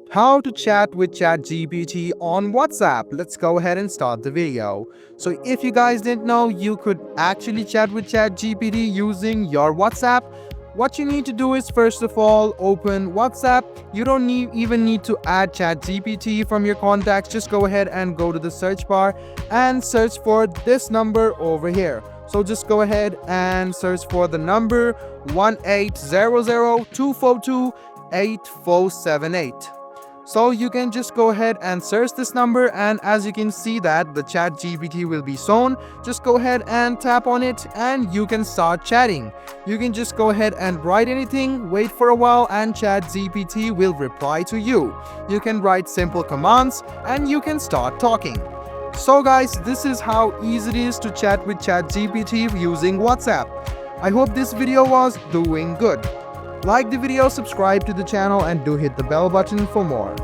How to chat with ChatGPT on WhatsApp. Let's go ahead and start the video. So if you guys didn't know, you could actually chat with ChatGPT using your WhatsApp. What you need to do is first of all open WhatsApp. You don't even need to add ChatGPT from your contacts. Just go ahead and go to the search bar and search for this number over here. So just go ahead and search for the number 1-800-242-8478. So you can just go ahead and search this number, and as you can see that the chat GPT will be shown. Just go ahead and tap on it and you can start chatting. You can just go ahead and write anything, wait for a while, and chat GPT will reply to you. You can write simple commands and you can start talking. So guys, this is how easy it is to chat with ChatGPT using WhatsApp. I hope this video was doing good. Like the video, subscribe to the channel, and do hit the bell button for more.